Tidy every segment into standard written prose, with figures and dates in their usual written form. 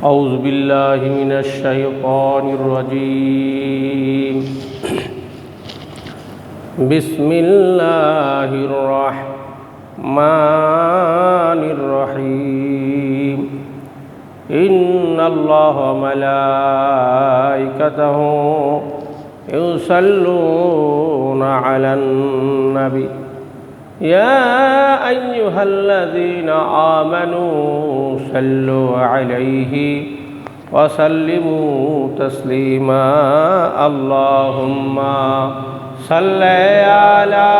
أعوذ بالله من الشيطان الرجيم بسم الله الرحمن الرحيم إن الله وملائكته يصلون على النبي يا أيها الذين آمنوا صلوا عليه وسلموا تسليما اللهم صل على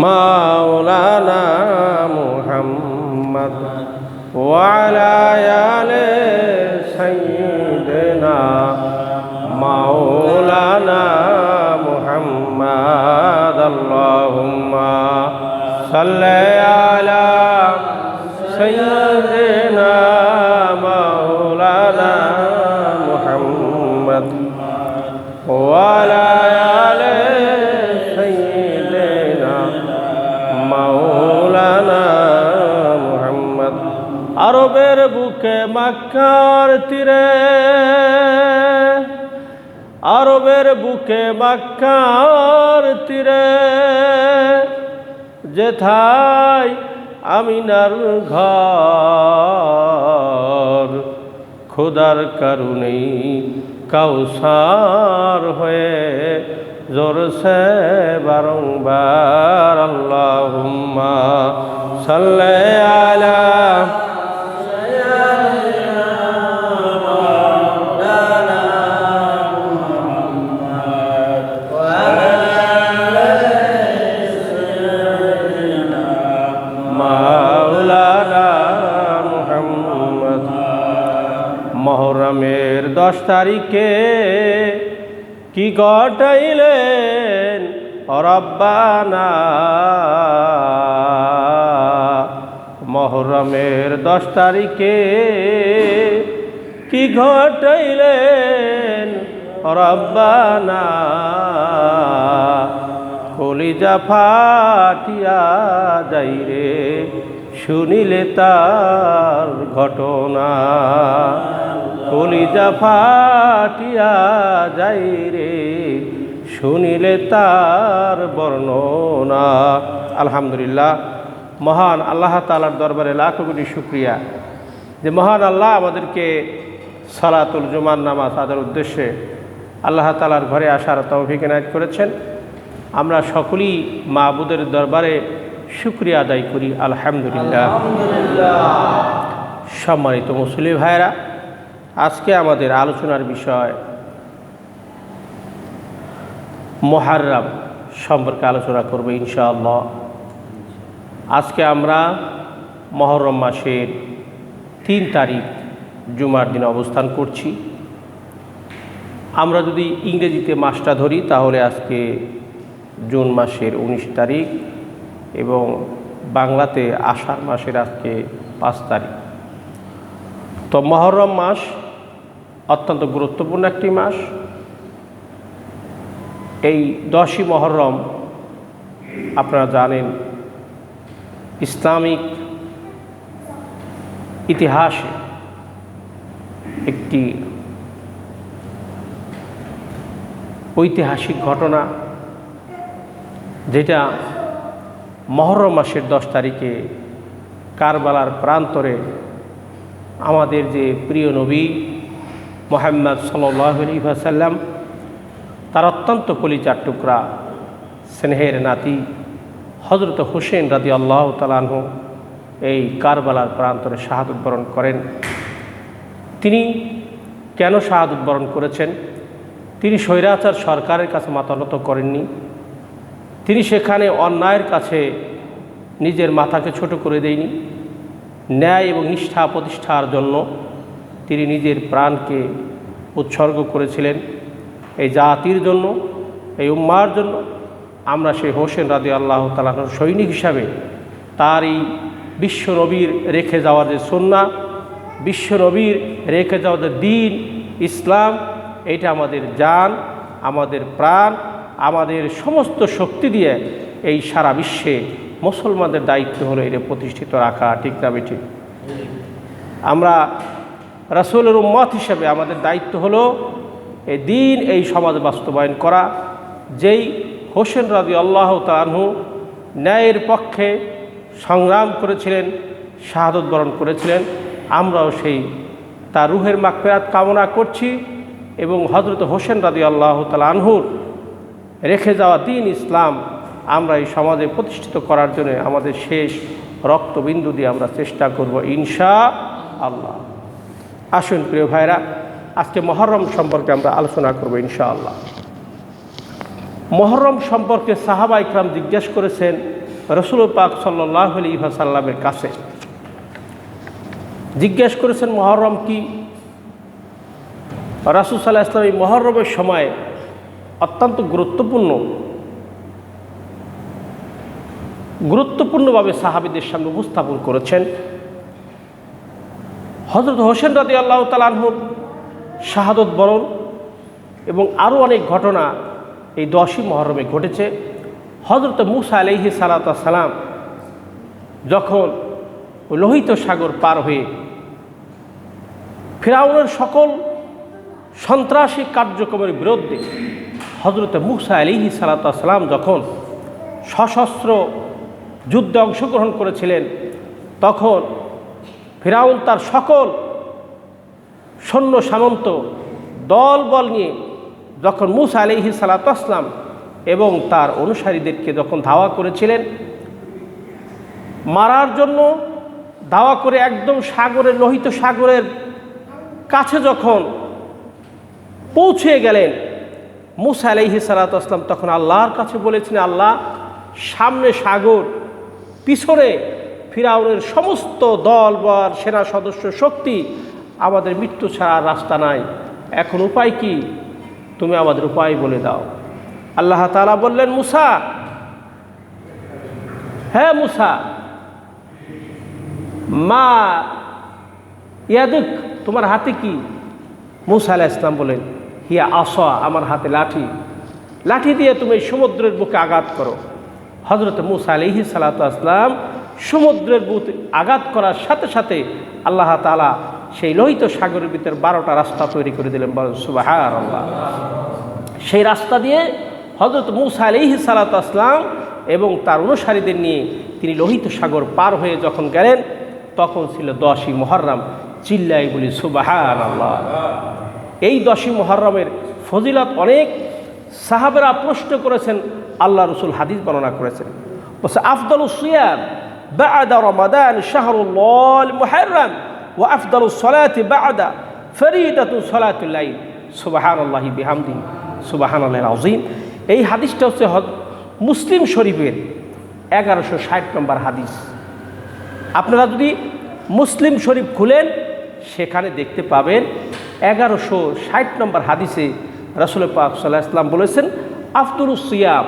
مولانا محمد وعلى آل سيدنا مولانا محمد اللهم صل على سيدنا مولانا محمد وعلى آل سيدنا مولانا محمد আরবের বুকে মক্কার তীরে আরবের বুকে মক্কার তীরে যেথায় আমিনার ঘর খোদার কারণেই কাউসার হয়ে জোরসে বারংবার আল্লাহুম্মা সাল্লি আলা মুহররমের 10 তারিখে কি ঘটাইলেন রব্বানা মুহররমের 10 তারিখে কি ঘটাইলেন রব্বানা কলিজা ফাটিয়া যাইরে শুনিলে তার ঘটনা কলিজা ফাটিয়া যাইরে শুনিলে তার বর্ণনা। আলহামদুলিল্লাহ, মহান আল্লাহ তাআলার দরবারে লাখো কোটি শুকরিয়া যে মহান আল্লাহ আমাদেরকে সালাতুল জুমার নামাজ আদার উদ্দেশ্যে আল্লাহ তাআলার ঘরে আসার তৌফিক এনায়েত করেছেন। আমরা সকলেই মাবুদের দরবারে শুকরিয়া আদায় করি আলহামদুলিল্লাহ। সম্মানিত মুসলিম ভাইরা, আজকে আমাদের আলোচনার বিষয় মুহররম সম্পর্কে আলোচনা করব ইনশাআল্লাহ। আজকে আমরা মুহররম মাসের 3 তারিখ জুমার দিন অবস্থান করছি। আমরা যদি ইংরেজিতে মাসটা ধরি তাহলে আজকে জুন মাসের 19 তারিখ এবং বাংলাতে আষাঢ় মাসের আজকে 5 তারিখ। তো মুহররম মাস অত্যন্ত গুরুত্বপূর্ণ একটি মাস। এই 10ই মুহররম আপনারা জানেন ইসলামিক ইতিহাসে একটি ঐতিহাসিক ঘটনা, যেটা মুহররম মাসের 10 তারিখে কারবালার প্রান্তরে আমাদের যে প্রিয় নবী মুহাম্মদ সাল্লাল্লাহু আলাইহি ওয়াসাল্লাম, তার অত্যন্ত কলিজার টুকরা স্নেহের নাতি হযরত হুসেন রাদিয়াল্লাহু তাআলা আনহু এই কারবালার প্রান্তরে শাহাদাত বরণ করেন। তিনি কেন শাহাদাত বরণ করেছেন? তিনি স্বৈরাচার সরকারের কাছে মাথা নত করেননি। তিনি সেখানে অন্যায়ের কাছে নিজের মাথাকে ছোট করে দেয়নি। ন্যায় এবং নিষ্ঠা প্রতিষ্ঠার জন্য তিনি নিজের প্রাণকে উৎসর্গ করেছিলেন এই জাতির জন্য, এই উম্মার জন্য। আমরা সেই হোসেন রাদিয়াল্লাহু তাআলা আনহুর সৈনিক হিসাবে তার এই বিশ্বনবীর রেখে যাওয়ার যে সুন্নাহ, বিশ্বনবীর রেখে যাওয়ার যে দ্বীন ইসলাম, এটা আমাদের জান, আমাদের প্রাণ, আমাদের সমস্ত শক্তি দিয়ে এই সারা বিশ্বে মুসলমানদের দায়িত্ব হলো এটা প্রতিষ্ঠিত রাখা। ঠিক না বেঠিক? আমরা রাসূলের উম্মত হিসেবে আমাদের দায়িত্ব হলো এই দিন এই সমাজে বাস্তবায়ন করা। যেই হোসেন রাদিয়াল্লাহু তাআলা আনহু ন্যায়ের পক্ষে সংগ্রাম করেছিলেন, শাহাদত বরণ করেছিলেন, আমরাও সেই তার রুহের মাগফিরাত কামনা করছি এবং হযরত হোসেন রাদিয়াল্লাহু তাআলা আনহুর রেখে যাওয়া দ্বীন ইসলাম আমরা এই সমাজে প্রতিষ্ঠিত করার জন্য আমাদের শেষ রক্তবিন্দু দিয়ে আমরা চেষ্টা করব ইনশাআল্লাহ। আসুন প্রিয় ভাইরা, আজকে মুহররম সম্পর্কে আমরা আলোচনা করব ইনশাআল্লাহ। মুহররম সম্পর্কে সাহাবা ইকরাম জিজ্ঞেস করেছেন রাসূল পাক সাল্লাল্লাহু আলাইহি ওয়াসাল্লামের কাছে। জিজ্ঞেস করেছেন মুহররম কি? রাসূল সাল্লাল্লাহু আলাইহি ওয়াসাল্লাম এই মুহররমের সময় অত্যন্ত গুরুত্বপূর্ণভাবে সাহাবীদের সামনে উপস্থাপন করেছেন। হযরত হোসেন রাদিয়াল্লাহু তাআলা আনহুর শাহাদত বরণ এবং আরও অনেক ঘটনা এই 10ই মুহররমে ঘটেছে। হযরত মূসা আলাইহিস সালাতু ওয়াস সালাম যখন লোহিত সাগর পার হয়ে ফিরআউনের সকল সন্ত্রাসী কার্যক্রমের বিরুদ্ধে হযরত মূসা আলাইহিস সালাতু ওয়াস সালাম যখন সশস্ত্র যুদ্ধে অংশগ্রহণ করেছিলেন, তখন ফিরআউন তার সকল সৈন্য সামন্ত দলবল নিয়ে যখন মূসা আলাইহিস সালাতু ওয়াস সালাম এবং তার অনুসারীদেরকে যখন ধাওয়া করেছিলেন, মারার জন্য ধাওয়া করে একদম সাগরের লোহিত সাগরের কাছে যখন পৌঁছে গেলেন, মূসা আলাইহিস সালাতু ওয়াস সালাম তখন আল্লাহর কাছে বলেছিলেন, আল্লাহ, সামনে সাগর, পিছনে ফিরআউনের সমস্ত দলবল সেনা সদস্য শক্তি, আমাদের মৃত্যু ছাড়া রাস্তা নাই, এখন উপায় কি? তুমি আমাদের উপায় বলে দাও। আল্লাহ তাআলা বললেন, মূসা, হ্যাঁ মূসা, মা ইয়াদুক, তোমার হাতে কি? মূসা আলাইহিস সালাম বলেন, হিয়া আসা, আমার হাতে লাঠি, লাঠি দিয়ে তুমি সমুদ্রের বুকে আঘাত করো। হযরত মূসা আলাইহিস সালাতু ওয়াস সালাম সমুদ্রের বুকে আঘাত করার সাথে সাথে আল্লাহ তাআলা সেই লোহিত সাগরের ভিতর 12টা রাস্তা তৈরি করে দিলেন। বলেন সুবহানাল্লাহ। সেই রাস্তা দিয়ে হযরত মূসা আলাইহিস সালাতু ওয়াস সালাম এবং তার অনুসারীদের নিয়ে তিনি লোহিত সাগর পার হয়ে যখন গেলেন, তখন ছিল 10ই মুহররম। চিল্লাই বলি সুবহানাল্লাহ। এই 10ই মুহররমের ফজিলত অনেক সাহাবারা প্রশ্ন করেছেন, আল্লাহ রাসূল হাদিস বর্ণনা করেছেন। বলছে, আফদালুস সিয়াম বা'দা রমাদান শাহরুল মুহররম ওয়া আফদালুস সালাতি বা'দা ফরিদাতু সালাতুল লাইল সুবহানাল্লাহি বিহামদিহি সুবহানাল্লাহিল আযীম। এই হাদিসটা হচ্ছে মুসলিম শরীফের 1160 নম্বর হাদিস। আপনারা যদি মুসলিম শরীফ খুলেন, সেখানে দেখতে পাবেন 1160 নম্বর হাদিসে রাসূল পাক সাল্লাল্লাহু আলাইহি ওয়াসাল্লাম বলেছেন, আফদুলুস সিয়াম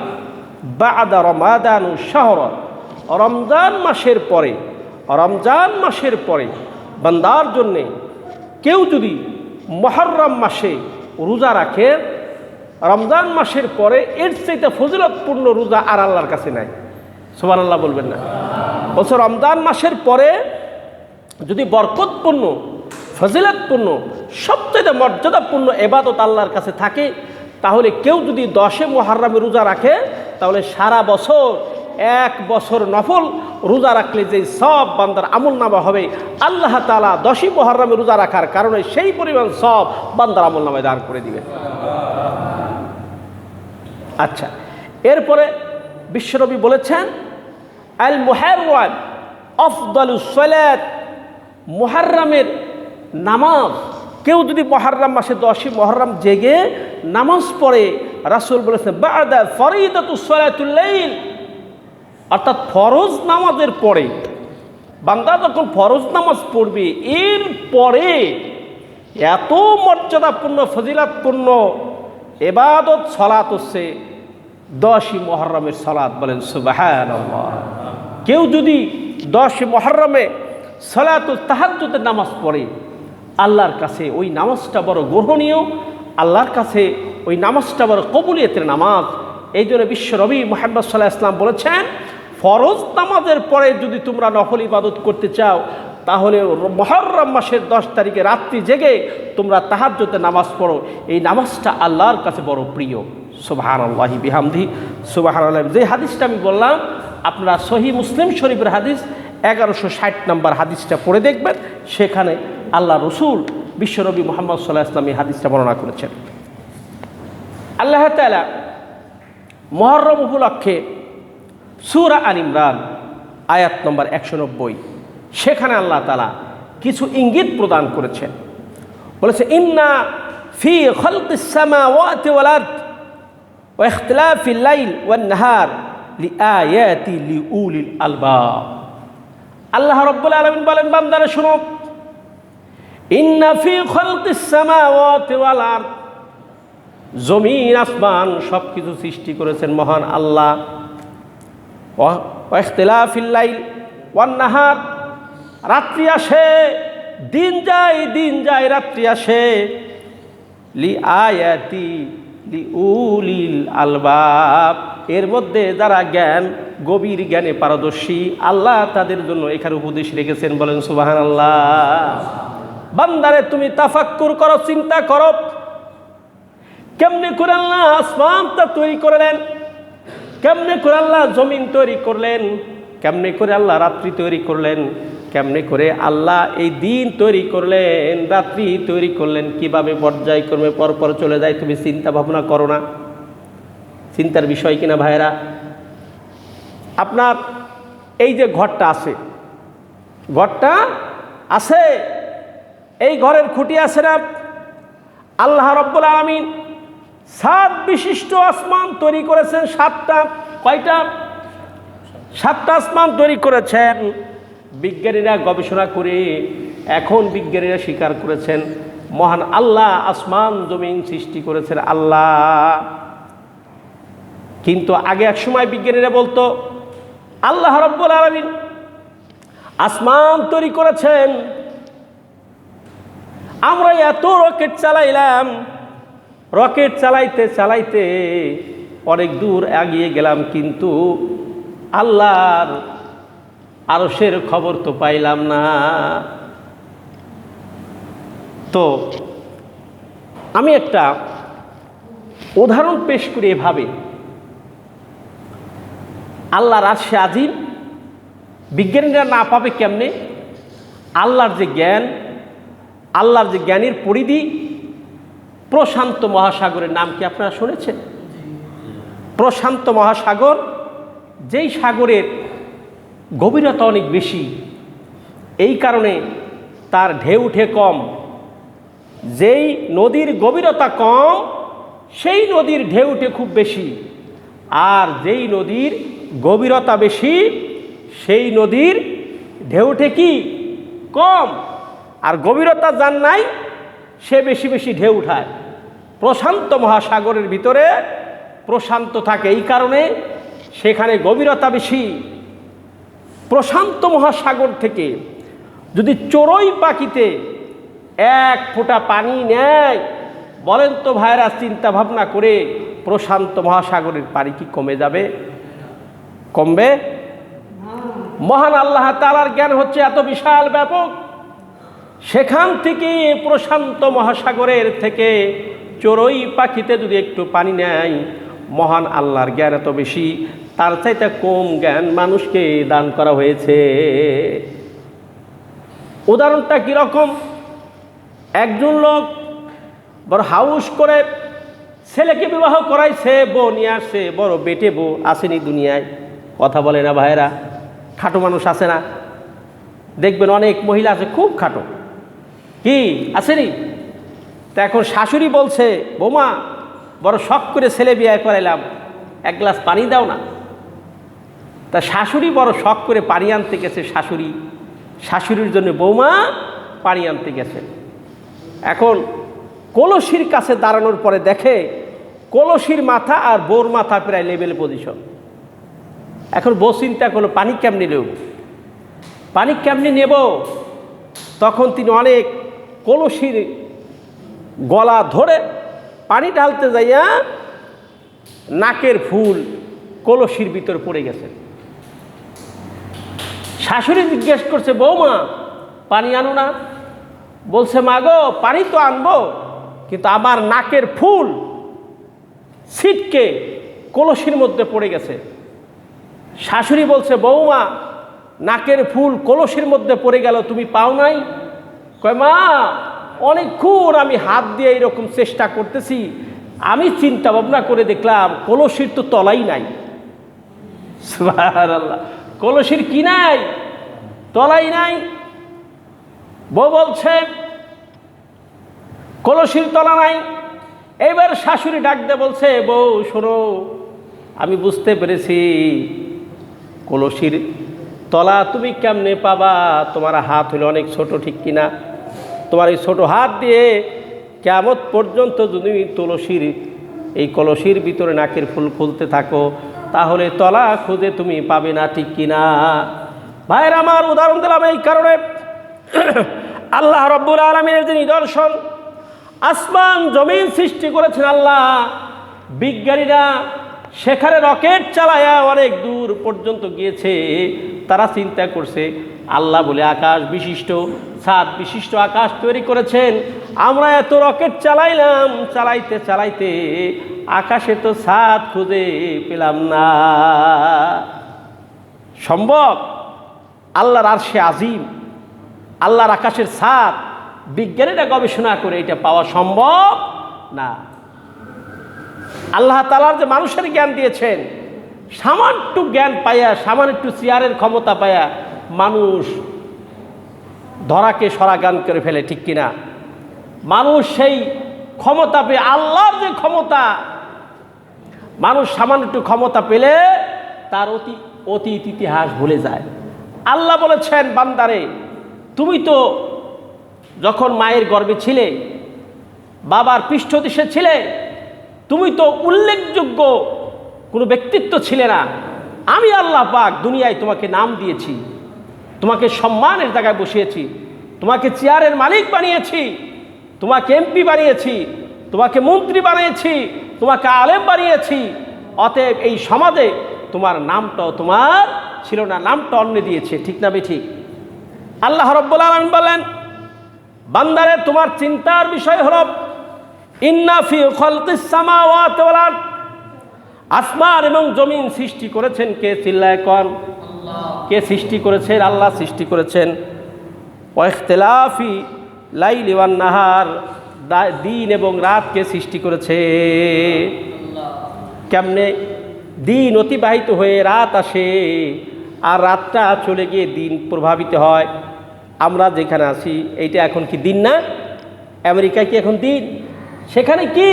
বা'দা রমাদান শাহর, রমজান মাসের পরে বান্দার জন্যে কেউ যদি মুহররম মাসে রোজা রাখে, রমজান মাসের পরে এর চাইতে ফজিলতপূর্ণ রোজা আর আল্লাহর কাছে নাই। সুবহানাল্লাহ বলবেন না? বলছে রমজান মাসের পরে যদি বরকতপূর্ণ, ফজিলতপূর্ণ, সবচেয়ে মর্যাদাপূর্ণ ইবাদত আল্লাহর কাছে থাকে, তাহলে কেউ যদি 10 মুহররমে রোজা রাখে, তাহলে সারা বছর 1 বছর নফল রোজা রাখলে যে সব বান্দার আমলনামা হবে, আল্লাহ তাআলা 10ই মুহররমে রোজা রাখার কারণে সেই পরিমাণ সব বান্দার আমলনামায় দান করে দিবেন। আচ্ছা, এরপরে বিশ্বনবী বলেছেন, আল মুহররম আফদালুস সালাত, মুহররমের নামাজ, কেউ যদি মুহররম মাসে 10ই মুহররম জেগে নামাজ পড়ে, রাসূল বলেছেন বা'দা ফরিদাতুস সালাতুল লাইল, অর্থাৎ ফরজ নামাজের পরে বান্দা যখন ফরজ নামাজ পড়বে, এর পরে এত মর্যাদাপূর্ণ ফজিলাতপূর্ণ ইবাদত সালাত হচ্ছে 10ই মুহররমের সালাত। বলেন সুবহানাল্লাহ। কেউ যদি 10ই মুহররমে সালাতুত তাহাজ্জুদের নামাজ পড়ে, আল্লাহর কাছে ওই নামাজটা বড় গ্রহণীয়, আল্লাহর কাছে ওই নামাজটা বড় কবুলিয়তের নামাজ। এই জন্য বিশ্বনবী মুহাম্মদ সাল্লাল্লাহু আলাইহি ওয়াসাল্লাম বলেছেন, ফরজ নামাজের পরে যদি তোমরা নফল ইবাদত করতে চাও, তাহলে মুহররম মাসের 10 তারিখে রাত্রি জেগে তোমরা তাহাজ্জুদে নামাজ পড়ো, এই নামাজটা আল্লাহর কাছে বড় প্রিয়। সুবহানাল্লাহি বিহামদিহি সুবহানাল্লাহ। যে হাদিসটা আমি বললাম আপনারা সহিহ মুসলিম শরীফের হাদিস 1160 নম্বর হাদিসটা পড়ে দেখবেন, সেখানে আল্লাহ রসুল বিশ্বনবী মুহাম্মদ সাল্লাল্লাহু আলাইহি ওয়াসাল্লাম এই হাদিসটা বর্ণনা করেছেন। আল্লাহ তাআলা মুহররম উপলক্ষে সূরা আল ইমরান আয়াত নম্বর 190, সেখানে আল্লাহ তাআলা কিছু ইঙ্গিত প্রদান করেছেন। বলেছে, ইন্না ফি খালকিস সামাওয়াতি ওয়াল আরদ ওয়া ইখতিলাফিল লাইল ওয়ান নাহার লিআয়াতি লিউলিল আলবাব। আল্লাহ রাব্বুল আলামিন বলেন, বান্দারা শুনো, ইন্না ফি খালকিস সামাওয়াতি ওয়াল আরদ, জমিন আসমান সব কিছু সৃষ্টি করেছেন মহান আল্লাহ। ওয়া ইখতিলাফিল লাইল ওয়ান নাহার, রাত্রি আসে দিন যায়, দিন যায় রাত্রি আসে, লিআয়াতি লিউলিল আলবাব, এর মধ্যে যারা জ্ঞান গভীর জ্ঞানে পারদর্শী আল্লাহ তাদের জন্য এখানে উপদেশ রেখেছেন। বলেন সুবহানাল্লাহ। বান্দারে তুমি তাফাক্কুর করো, চিন্তা করো, কেমনে করে আল্লাহ আসমানটা তৈরি করলেন, কেমনে করে আল্লাহ জমিন তৈরি করলেন, কেমনে করে আল্লাহ রাত্রি তৈরি করলেন, কেমনে করে আল্লাহ এই দিন তৈরি করলেন, রাত্রি তৈরি করলেন, কিভাবে পর্যায়ক্রমে পরপর চলে যায়। তুমি চিন্তা ভাবনা করো না? চিন্তার বিষয় কিনা ভাইয়েরা? আপনার এই যে ঘরটা আছে, ঘরটা আছে, এই ঘরের খুঁটি আছে না? আল্লাহ রাব্বুল আলামিন 7 বিশিষ্ট আসমান তৈরি করেছেন। 7টা, কয়টা? 7টা আসমান তৈরি করেছেন। বিজ্ঞানীরা গবেষণা করে এখন বিজ্ঞানীরা স্বীকার করেছেন মহান আল্লাহ আসমান জমিন সৃষ্টি করেছেন আল্লাহ। কিন্তু আগে এক সময় বিজ্ঞানীরা বলতো আল্লাহ রাব্বুল আলামিন আসমান তৈরি করেছেন, আমরা এত রকেট চালাইলাম, রকেট চালাইতে চালাইতে অনেক দূর এগিয়ে গেলাম, কিন্তু আল্লাহর আরশের খবর তো পাইলাম না। তো আমি একটা উদাহরণ পেশ করি এভাবে, আল্লাহর আরশে আজিম বিজ্ঞানীরা না পাবে কেমনে? আল্লাহর যে জ্ঞান, আল্লাহর যে জ্ঞানের পরিধি, প্রশান্ত মহাসাগরের নাম কি আপনারা শুনেছেন? প্রশান্ত মহাসাগর, যেই সাগরের গভীরতা অনেক বেশি, এই কারণে তার ঢেউ উঠে কম। যেই নদীর গভীরতা কম, সেই নদীর ঢেউ উঠে খুব বেশি, আর যেই নদীর গভীরতা বেশি, সেই নদীর ঢেউ উঠে কি কম, আর গভীরতা যার নাই সে বেশি বেশি ঢেউ উঠায়। প্রশান্ত মহাসাগরের ভিতরে প্রশান্ত থাকে, এই কারণে সেখানে গভীরতা বেশি। প্রশান্ত মহাসাগর থেকে যদি চড়ুই পাখিতে 1 ফোঁটা পানি নেয়, বলেন তো ভাইরা, চিন্তা ভাবনা করে প্রশান্ত মহাসাগরের পানি কি কমে যাবে? কমবে? মহান আল্লাহ তাআলার জ্ঞান হচ্ছে এত বিশাল ব্যাপক, সেখান থেকে প্রশান্ত মহাসাগরের থেকে চড়ুই পাখিতে যদি একটু পানি নেয়, মহান আল্লাহর জ্ঞান এত বেশি, তার চাইতে কম জ্ঞান মানুষকে দান করা হয়েছে। উদাহরণটা কীরকম? একজন লোক বড় হাউস করে ছেলেকে বিবাহ করাইছে, বউ নিয়ে আসছে, বড় বেটে বউ আসেনি দুনিয়ায়। কথা বলে না ভাইয়েরা? খাটো মানুষ আছে না? দেখবেন অনেক মহিলা আছে খুব খাটো, কি আসেনি? তা এখন শাশুড়ি বলছে, বৌমা বড় শখ করে ছেলে বিয়ে করাইলাম, 1 গ্লাস পানি দাও না। তা শাশুড়ি বড় শখ করে পানি আনতে গেছে, শাশুড়ির জন্য বৌমা পানি আনতে গেছে। এখন কলসির কাছে দাঁড়ানোর পরে দেখে কলসির মাথা আর বউর মাথা প্রায় লেভেল পজিশন। এখন বউ চিন্তা করলো পানি কেমনি নেব, পানি কেমনি নেব? তখন তিনি অনেক কলসির গলা ধরে পানি ঢালতে যাইয়া নাকের ফুল কলসির ভিতর পড়ে গেছে। শাশুড়ি জিজ্ঞেস করছে, বৌমা পানি আনো না। বলছে মা গো পানি তো আনবো, কিন্তু আমার নাকের ফুল ছিটকে কলসির মধ্যে পড়ে গেছে। শাশুড়ি বলছে বৌমা নাকের ফুল কলসির মধ্যে পড়ে গেল, তুমি পাও নাই? কয় মা অনেকক্ষণ আমি হাত দিয়ে এরকম চেষ্টা করতেছি, আমি চিন্তা ভাবনা করে দেখলাম কলসির তো তলাই নাই। সুবহানাল্লাহ, কলসির কি নাই? তলাই নাই। বউ বলছে কলসির তলা নাই। এইবার শাশুড়ি ডাক দিয়ে বলছে বউ শোনো, আমি বুঝতে পেরেছি কলসির তলা তুমি কেমনে পাবা, তোমার হাত হলো অনেক ছোট, ঠিক কিনা? তোমার এই ছোট হাত দিয়ে কিয়ামত পর্যন্ত যদি এই কলসির ভিতরে নাকের ফুল খুলতে থাকো তাহলে তলা খুঁজে তুমি পাবে না, ঠিক কিনা? ভাইয়ের আমার উদাহরণ দিলাম এই কারণে, আল্লাহ রব্বুল আলামিনের যে নিদর্শন, আসমান জমিন সৃষ্টি করেছেন আল্লাহ। বিজ্ঞানীরা সেখানে রকেট চালায়া অনেক দূর পর্যন্ত গিয়েছে। তারা চিন্তা করছে আল্লাহ বলে আকাশ বিশিষ্ট, ছাদ বিশিষ্ট আকাশ তৈরি করেছেন। আমরা এত রকেট চালাইলাম, চালাইতে চালাইতে আকাশে তো ছাদ খুঁজে পেলাম না। সম্ভব? আল্লাহর আরশে আজিম, আল্লাহর আকাশের ছাদ, বিজ্ঞানীরা গবেষণা করে এটা পাওয়া সম্ভব না। আল্লাহ তাআলা যে মানুষের জ্ঞান দিয়েছেন, সামান্য জ্ঞান পাইয়া, সামান্য একটু চেয়ারের ক্ষমতা পাইয়া মানুষ ধরাকে সরাগান করে ফেলে, ঠিক কিনা? মানুষ সেই ক্ষমতা পেয়ে, আল্লাহর যে ক্ষমতা, মানুষ সামান্য একটু ক্ষমতা পেলে তার অতীত ইতিহাস ভুলে যায়। আল্লাহ বলেছেন বান্দারে, তুমি তো যখন মায়ের গর্ভে ছিলে, বাবার পৃষ্ঠদেশে ছিলে, তুমি তো উল্লেখযোগ্য কোনো ব্যক্তিত্ব ছিলে না। আমি আল্লাহ পাক দুনিয়ায় তোমাকে নাম দিয়েছি, তোমাকে সম্মানের জায়গায় বসিয়েছি, তোমাকে চেয়ারের মালিক বানিয়েছি, তোমাকে এমপি বানিয়েছি, তোমাকে মন্ত্রী বানিয়েছি, তোমাকে আলেম বানিয়েছি। অতএব এই সমাজে তোমার নামটাও তোমার ছিল না, নামটা অন্য দিয়েছে, ঠিক না বেঠিক? আল্লাহ রাব্বুল আলামিন বলেন বান্দারে তোমার চিন্তার বিষয় হলো ইন্না ফি খালকিস সামাওয়াতি ওয়াল আরদ, আসমান এবং জমিন সৃষ্টি করেছেন কে? চিল্লায় কোন আল্লাহ। কে সৃষ্টি করেছেন? আল্লাহ সৃষ্টি করেছেন। ওয়া ইখতিলাফি লাইলি ওয়ান নাহার, দিন এবং রাত কে সৃষ্টি করেছে? আল্লাহ। কেমনে দিন অতিবাহিত হয়ে রাত আসে আর রাতটা চলে গিয়ে দিন প্রভাবিত হয়? আমরা যেখানে আছি এইটা এখন কি দিন না? আমেরিকায় কি এখন দিন? সেখানে কি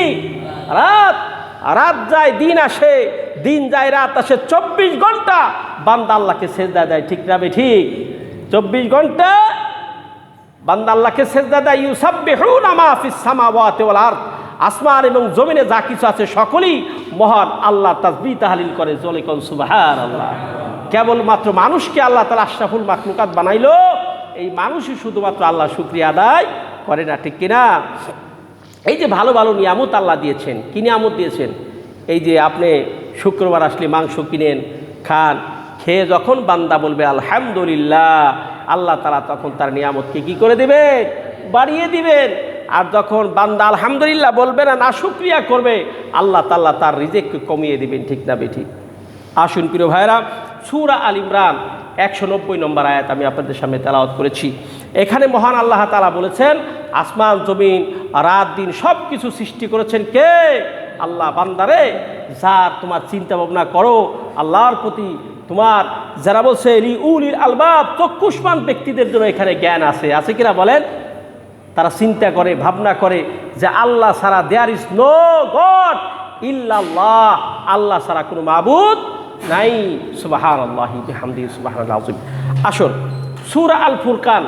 রাত? রাত যায় দিন আসে, দিন যায় রাত আসে। 24 ঘন্টা বান্দা আল্লাহকে সেজদা দেয়, ঠিক না বেঠিক? 24 ঘন্টা বান্দা আল্লাহকে সেজদা দেয়। ইউসাব্বিহুনা মা ফিস সামাওয়াতি ওয়াল আরদ, আসমান এবং জমিনে যা কিছু আছে সকলেই মহান আল্লাহ তাসবিহ তাহলিল করে। জোরে কোন সুবহানাল্লাহ। কেবলমাত্র মানুষকে আল্লাহ তাআলা আশরাফুল মাখলুকাত বানাইলো, এই মানুষই শুধুমাত্র আল্লাহ শুকরিয়া আদায় করে না, ঠিক কিনা? এই যে ভালো ভালো নিয়ামত আল্লাহ দিয়েছেন, কি নিয়ামত দিয়েছেন? এই যে আপনি শুক্রবার আসলে মাংস কিনেন, খান, খেয়ে যখন বান্দা বলবে আলহামদুলিল্লাহ, আল্লাহ তাআলা তখন তার নিয়ামতকে কি করে দেবেন? বাড়িয়ে দিবেন। আর যখন বান্দা আলহামদুলিল্লাহ বলবে না, নাশুকরিয়া করবে, আল্লাহ তাআলা তার রিজিককে কমিয়ে দিবেন, ঠিক না বেঠিক? আসুন প্রিয় ভাইরা, সূরা আল ইমরান 190 নম্বর আয়াত আমি আপনাদের সামনে তেলাওয়াত করেছি। এখানে মহান আল্লাহ তাআলা বলেছেন আসমান জমিন রাত দিন সব কিছু সৃষ্টি করেছেন কে? আল্লাহ। বান্দারে যার তোমার চিন্তা ভাবনা করো আল্লাহর প্রতি, তোমার যারা বলছে লিউলিল আলবাব, চক্ষুষ্মান ব্যক্তিদের জন্য এখানে জ্ঞান আছে কিনা বলেন? তারা চিন্তা করে, ভাবনা করে যে আল্লাহ ছাড়া দেয়ার ইজ নো গড ইল্লাল্লাহ, আল্লাহ ছাড়া কোনো মাবুদ নাই। সুবহানাল্লাহি বিহামদিহি সুবহানাল আযীম। আসুন সূরা আল ফুরকান,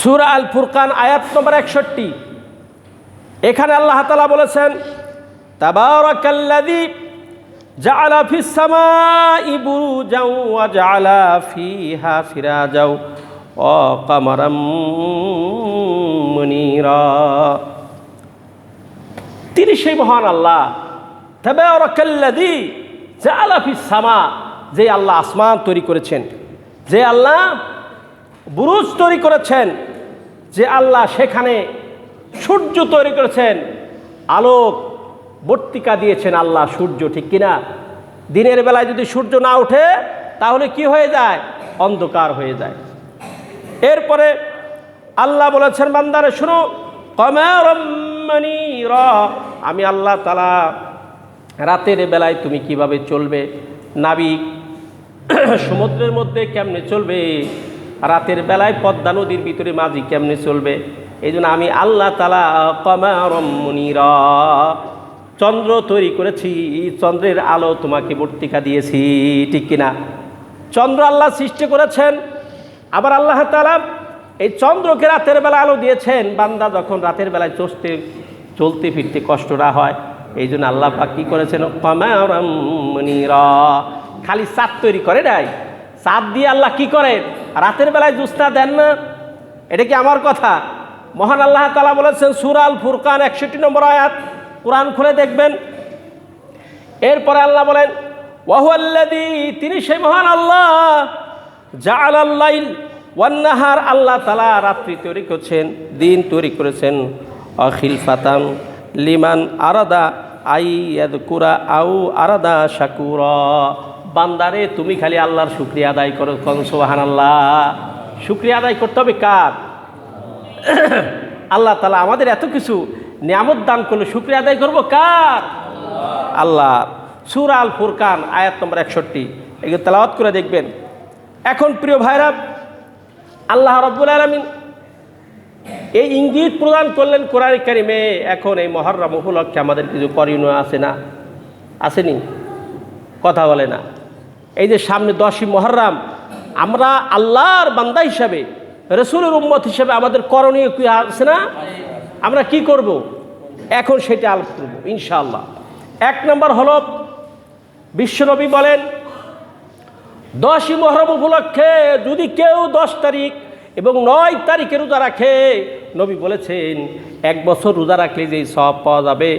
সূরা আল ফুরকান আয়াত নম্বর 61। এখানে আল্লাহ তাআলা বলেছেন তাবারাকাল্লাযী জাআলা ফিস সামাই বুরুজান ওয়া জাআলা ফিহা সিরাজাও ওয়া কামারাম মুনীরা। তিনি সেই মহান আল্লাহ, তাবারাকাল্লাযী জাআলা ফিস সামা, যে আল্লাহ আসমান তৈরি করেছেন, যে আল্লাহ বুরুজ তৈরি করেছেন, যে আল্লাহ সেখানে সূর্য তৈরি করেছেন, আলোক বর্তিকা দিয়েছেন আল্লাহ সূর্য, ঠিক কিনা? দিনের বেলায় যদি সূর্য না ওঠে তাহলে কি হয়ে যায়? অন্ধকার হয়ে যায়। এরপরে আল্লাহ বলেছেন, বান্দারে শুনো, কমারম মুনীরা, আমি আল্লাহ তাআলা রাতের বেলায় তুমি কিভাবে চলবে, নাবিক সমুদ্রের মধ্যে কেমনে চলবে, রাতের বেলায় পদ্মা নদীর ভিতরে মাঝি কেমনে চলবে, এই জন্য আমি আল্লাহ তাআলা কমারম মুনীরা, চন্দ্র তৈরি করেছি, চন্দ্রের আলো তোমাকে বর্তিকা দিয়েছি, ঠিক কিনা? চন্দ্র আল্লাহ সৃষ্টি করেছেন, আবার আল্লাহ তাআলা এই চন্দ্রকে রাতের বেলা আলো দিয়েছেন, বান্দা যখন রাতের বেলায় চলতে ফিরতে কষ্ট না হয়, এই জন্য আল্লাহ পাক কি করেছেন? কমারম মুনীরা। খালি চাঁদ তৈরি করে নাই, চাঁদ দিয়ে আল্লাহ কি করেন? রাতের বেলায় জ্যোৎস্না দেন না? এটা কি আমার কথা? মহান আল্লাহ তাআলা বলেছেন সূরা আল ফুরকান 61 নম্বর আয়াত, কোরআন খুলে দেখবেন। এরপরে আল্লাহ বলেন, ওয়াহুয়াল্লাযী, তিনি সেই মহান আল্লাহ, জাআলাল লাইল ওয়ান নাহার, আল্লাহ তাআলা রাত্রি তৈরি করেছেন, দিন তৈরি করেছেন, খিলফাতান লিমান আরাদা আইয়াযকুরা আও আরাদা শাকুরা। বান্দারে তুমি খালি আল্লাহর শুকরিয়া আদায় করো, সুবহানাল্লাহ। শুকরিয়া আদায় করতে হবে কার? আল্লাহ তাআলা আমাদের এত কিছু নিয়ামত দান করলে শুকরিয়া আদায় করবো কার? আল্লাহ। সূরা আল ফুরকান আয়াত নম্বর 61, এগুলো তেলাওয়াত করে দেখবেন। এখন প্রিয় ভাইরা, আল্লাহ রাব্বুল আলামিন এই ইঙ্গিত প্রদান করলেন কোরআন কারিমে। এখন এই মুহররম উপলক্ষে আমাদের কিছু করণীয় আছে না? আসেনি? কথা বলে না। এই যে সামনে 10ই মুহররম, আমরা আল্লাহর বান্দা হিসাবে, রাসূলের উম্মত হিসাবে আমাদের করণীয় কি আছে না? আমরা কি করব এখন সেটা আলোচনা করব ইনশাআল্লাহ। 1 নম্বর হলো, বিশ্বনবী বলেন 10ই মুহররম উপলক্ষে যদি কেউ 10 তারিখ এবং 9 তারিখে রোজা রাখে, নবী বলেছেন 1 বছর রোজা রাখলে যেই সওয়াব পাওয়া যাবে,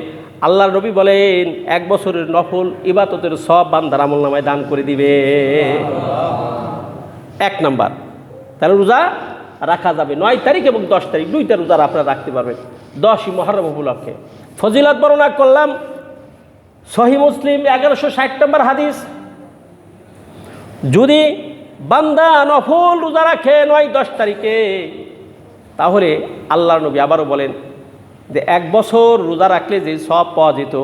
আল্লাহর নবী বলেন 1 বছরের নফল ইবাদতের সওয়াব বান্দার আমলনামায় দান করে দিবে। 1 নাম্বার, তাহলে রোজা রাখা যাবে 9 তারিখ এবং 10 তারিখ, 2টা রোজা আপনারা রাখতে পারবেন 10ই মুহররম উপলক্ষে। ফজিলত বর্ণনা করলাম, সহিহ মুসলিম 1160 নম্বর হাদিস। যদি বান্দা নফল রোজা রাখে 9-10 তারিখে, তাহলে আল্লাহর নবী আবারও বলেন যে 1 বছর রোজা রাখলে যে সওয়াব পাওয়া যেত,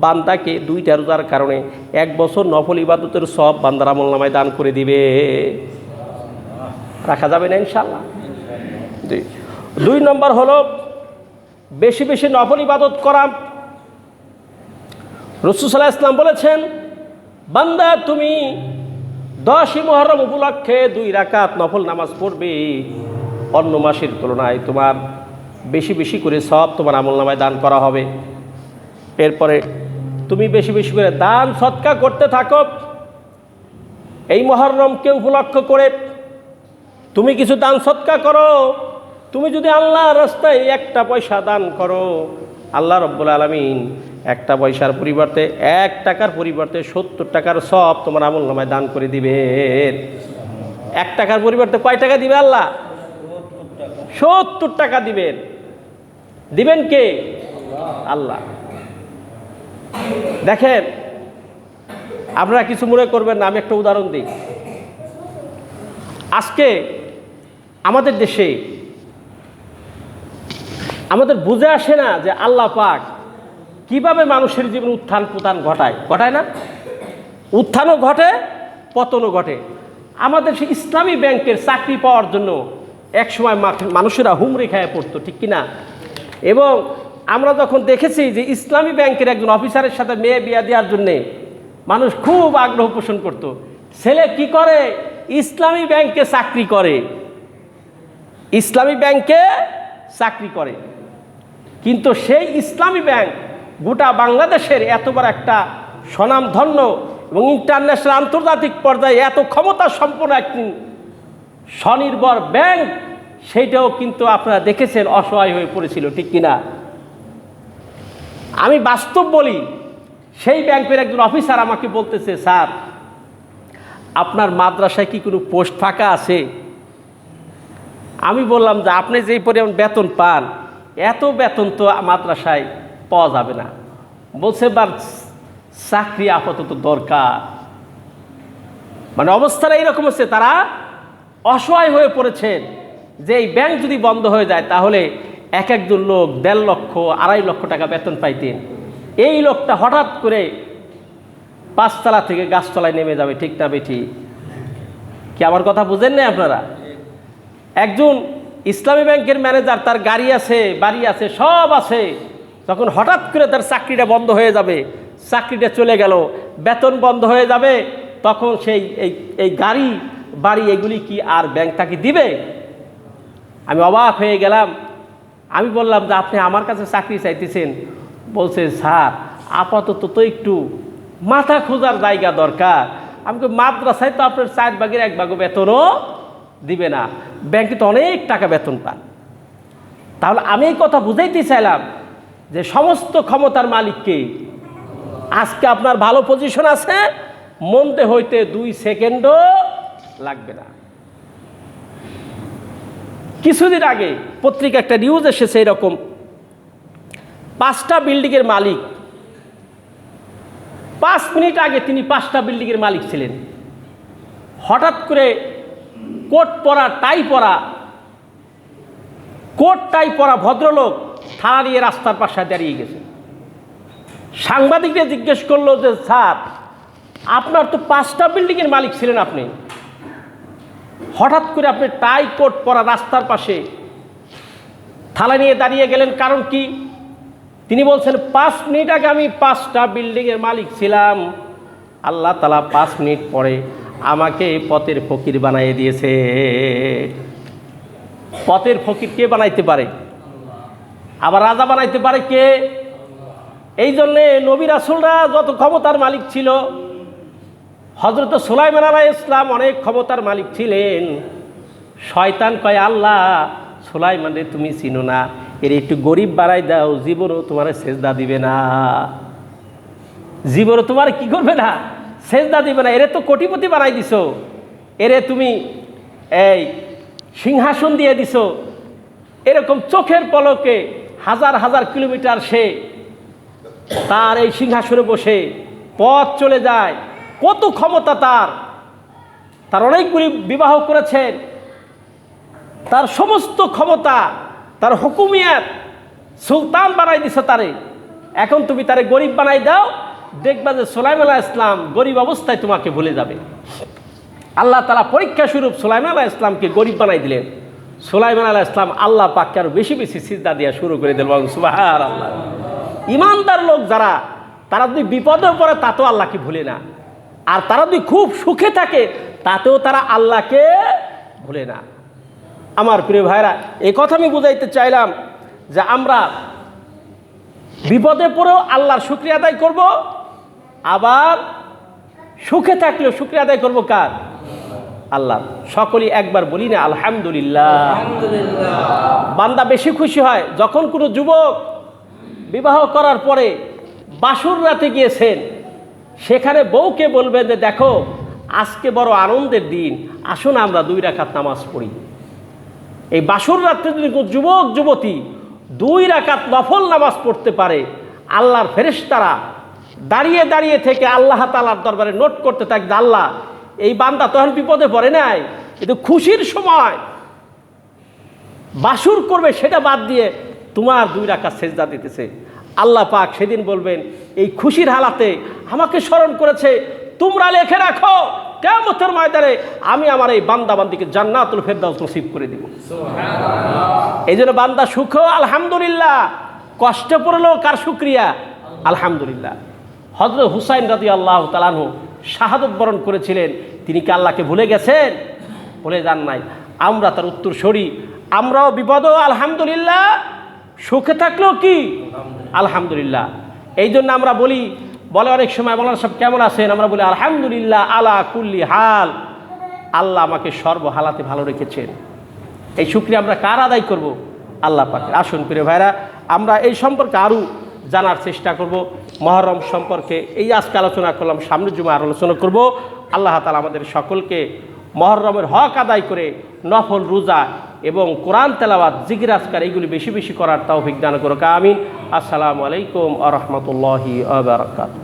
বান্দাকে 2টা রোজার কারণে 1 বছর নফল ইবাদতের সওয়াব বান্দার আমলনামায় দান করে দিবে। রাখা যাবে না ইনশাআল্লাহ? 2 নম্বর হলো বেশি বেশি নফল ইবাদত করা। রাসূল সাল্লাল্লাহু আলাইহি ওয়াসাল্লাম বলেছেন, বান্দা তুমি 10ই মুহররম উপলক্ষে 2 রাকাত নফল নামাজ পড়বে, অন্য মাসের তুলনায় তোমার বেশি বেশি করে সওয়াব তোমার আমলনামায় দান করা হবে। এরপরে তুমি বেশি বেশি করে দান সদকা করতে থাকো। এই মুহররমকে উপলক্ষ করে তুমি কিছু দান সদকা করো। তুমি যদি আল্লাহর রাস্তায় 1টা পয়সা দান করো, আল্লাহ রাব্বুল আলামিন 1টা পয়সার পরিবর্তে 1 টাকার পরিবর্তে 70 টাকার সওয়াব তোমার আমলনামায় দান করে দিবেন। 1 টাকার পরিবর্তে কয় টাকা দিবে আল্লাহ? 70 টাকা দিবেন। দিবেন কে? আল্লাহ। দেখেন, আপনারা কিছু মনে করবেন না, আমি একটা উদাহরণ দিই। আজকে আমাদের দেশে আমাদের বুঝে আসে না যে আল্লাহ পাক কিভাবে মানুষের জীবনে উত্থান পতন ঘটায়, ঘটায় না? উত্থানও ঘটে, পতনও ঘটে। আমাদের সেই ইসলামী ব্যাংকের চাকরি পাওয়ার জন্য একসময় মানুষেরা হুমড়ি খেয়ে পড়তো, ঠিক কিনা? এবং আমরা যখন দেখেছি যে ইসলামী ব্যাংকের একজন অফিসারের সাথে মেয়ে বিয়ে দেওয়ার জন্যে মানুষ খুব আগ্রহ পোষণ করত। ছেলে কি করে? ইসলামী ব্যাংকে চাকরি করে, ইসলামী ব্যাংকে চাকরি করে। কিন্তু সেই ইসলামী ব্যাংক গোটা বাংলাদেশের এত বড় একটা স্বনামধন্য এবং ইন্টারন্যাশনাল আন্তর্জাতিক পর্যায়ে এত ক্ষমতা সম্পন্ন একটি স্বনির্ভর ব্যাংক, সেইটাও কিন্তু আপনারা দেখেছেন অসহায় হয়ে পড়েছিল, ঠিক কিনা? আমি বাস্তব বলি, সেই ব্যাংকের একজন অফিসার আমাকে বলতেছে, স্যার আপনার মাদ্রাসায় কি কোনো পোস্ট ফাঁকা আছে? আমি বললাম যে আপনি যেই পরিমাণ বেতন পান এত বেতন তো মাদ্রাসায় পাওয়া যাবে না। বলছে বা চাকরি আপাতত দরকার। মানে অবস্থাটা এইরকম হচ্ছে, তারা অসহায় হয়ে পড়েছেন যে এই ব্যাংক যদি বন্ধ হয়ে যায় তাহলে এক একজন লোক 1.5 লক্ষ 2.5 লক্ষ টাকা বেতন পাইতেন। এই লোকটা হঠাৎ করে 5 তলা থেকে গাছতলায় নেমে যাবে, ঠিক না বেঠি? কি আমার কথা বুঝেন না আপনারা? একজন ইসলামী ব্যাংকের ম্যানেজার, তার গাড়ি আছে, বাড়ি আছে, সব আছে, যখন হঠাৎ করে তার চাকরিটা বন্ধ হয়ে যাবে, চাকরিটা চলে গেল, বেতন বন্ধ হয়ে যাবে, তখন সেই এই গাড়ি বাড়ি এগুলি কি আর ব্যাংক তাকে দিবে? আমি অবাক হয়ে গেলাম। আমি বললাম যে আপনি আমার কাছে চাকরি চাইতেছেন? বলছে স্যার আপাতত তো একটু মাথা খোঁজার জায়গা দরকার। আমি মাদ্রাসায় তো আপনার 4 ভাগের 1 ভাগও বেতনও দিবে না, ব্যাংকে তো অনেক টাকা বেতন পান। তাহলে আমি এই কথা বুঝাইতে চাইলাম যে সমস্ত ক্ষমতার মালিককে। আজকে আপনার ভালো পজিশন আছে, মনতে হইতে 2 সেকেন্ডও লাগবে না। কিছুদিন আগে পত্রিকা একটা নিউজ এসেছে এরকম, 5টা বিল্ডিংয়ের মালিক, 5 মিনিট আগে তিনি 5টা বিল্ডিংয়ের মালিক ছিলেন। হঠাৎ করে কোট টাই পরা ভদ্রলোক থানা নিয়ে রাস্তার পাশে দাঁড়িয়ে গেছে। সাংবাদিকরা জিজ্ঞেস করলো যে স্যার আপনার তো 5টা বিল্ডিংয়ের মালিক ছিলেন, আপনি হঠাৎ করে আপনি টাই কোট পরা রাস্তার পাশে থালা নিয়ে দাঁড়িয়ে গেলেন, কারণ কি? তিনি বলছেন 5 মিনিট আগে আমি 5টা বিল্ডিংয়ের মালিক ছিলাম, আল্লাহ তাআলা 5 মিনিট পরে আমাকে পথের ফকির বানিয়ে দিয়েছে। পথের ফকির কে বানাইতে পারে? আবার রাজা বানাইতে পারে কে? এই জন্যে নবী রাসূলরা যত ক্ষমতার মালিক ছিল, হযরত সুলাইমান আলাইহিস সালাম অনেক ক্ষমতার মালিক ছিলেন। শয়তান কয় আল্লাহ সুলাইমানরে তুমি চিনো না, এর একটু গরিব বানাই দাও, জীবনও তোমার সেজদা দিবে না, জীবনও তোমার কি করবে না, সেজদা দিবে না। এরে তো কোটিপতি বানাই দিছো, এরে তুমি এই সিংহাসন দিয়ে দিছো, এরকম চোখের পলকে হাজার হাজার কিলোমিটার সে তার এই সিংহাসনে বসে পথ চলে যায়। কত ক্ষমতা তার অনেকগুলি বিবাহ করেছেন, তার সমস্ত ক্ষমতা, তার হুকুমিয়াত, সুলতান বানাই দিছে তারে। এখন তুমি তারে গরিব বানাই দাও, দেখবা যে সুলাইমান আলাইহিস সালাম গরিব অবস্থায় তোমাকে ভুলে যাবে। আল্লাহ তাআলা পরীক্ষা স্বরূপ সুলাইমান আলাইহিস সালামকে গরিব বানাই দিলেন। সুলাইমান আলাইহিস সালাম আল্লাহ পাককে আরো বেশি বেশি সিজদা দেওয়া শুরু করে দিলেন। সুবহানাল্লাহ। ইমানদার লোক যারা, তারা যদি বিপদে পড়ে তাতেও আল্লাহকে ভুলে না, আর তারা যদি খুব সুখে থাকে তাতেও তারা আল্লাহকে ভুলে না। আমার প্রিয় ভাইরা, এই কথা আমি বুঝাইতে চাইলাম যে আমরা বিপদে পড়েও আল্লাহর শুকরিয়া আদায় করব, আবার সুখে থাকলেও শুকরিয়া আদায় করব কার? আল্লাহ। সকলেই একবার বলি না আলহামদুলিল্লাহ। বান্দা বেশি খুশি হয় যখন কোনো যুবক বিবাহ করার পরে বাসর রাতে গিয়েছেন, সেখানে বউকে বলবেন যে দেখো আজকে বড় আনন্দের দিন, আসুন আমরা 2 রাকাত নামাজ পড়ি। এই বাসর রাত্রে যদি যুবক যুবতী 2 রাকাত নফল নামাজ পড়তে পারে, আল্লাহর ফেরেশতারা দাঁড়িয়ে দাঁড়িয়ে থেকে আল্লাহ তাআলার দরবারে নোট করতে থাকে, আল্লাহ এই বান্দা তখন বিপদে পড়ে নাই, কিন্তু খুশির সময় বাসর করবে সেটা বাদ দিয়ে তোমার 2 রাকাত সেজদা দিতেছে। আল্লাহ পাক সেদিন বলবেন এই খুশির হালাতে আমাকে স্মরণ করেছে, তোমরা লিখে রাখো কিয়ামতের ময়দানে আমি আমার এই বান্দা বান্দিকে জান্নাতুল ফেরদাউস নসিব করে দিব। সুবহানাল্লাহ। এই জন্য বান্দা সুখ আলহামদুলিল্লাহ, কষ্ট পড়লেও কার শুকরিয়া? আলহামদুলিল্লাহ। হযরত হুসাইন রাদিয়াল্লাহু তাআলা আনহু শাহাদাত বরণ করেছিলেন, তিনি কি আল্লাহকে ভুলে গেছেন? ভুলে যান নাই। আমরা তার উত্তরসূরি, আমরাও বিপদেও আলহামদুলিল্লাহ, সুখে থাকলেও কি আলহামদুলিল্লাহ। এই জন্য আমরা বলে অনেক সময় বলার সব কেমন আছেন, আমরা বলি আলহামদুলিল্লাহ আলা কুল্লি হাল। আল্লাহ আমাকে সর্বহালাতে ভালো রেখেছেন। এই শুকরিয়া আমরা কার আদায় করব? আল্লাহ পাকের। আসুন প্রিয় ভাইরা, আমরা এই সম্পর্কে আরও জানার চেষ্টা করব। মুহররম সম্পর্কে এই আজকে আলোচনা করলাম, সামনের জুমায় আর আলোচনা করব। আল্লাহ তাআলা আমাদের সকলকে মহরমের হক আদায় করে নফল রোজা এবং কোরআন তেলাওয়াত জিকির আজকার এইগুলি বেশি বেশি করার তৌফিক দান করুক। আমিন। আসসালামু আলাইকুম ওয়া রাহমাতুল্লাহি ওয়া বারাকাতুহু।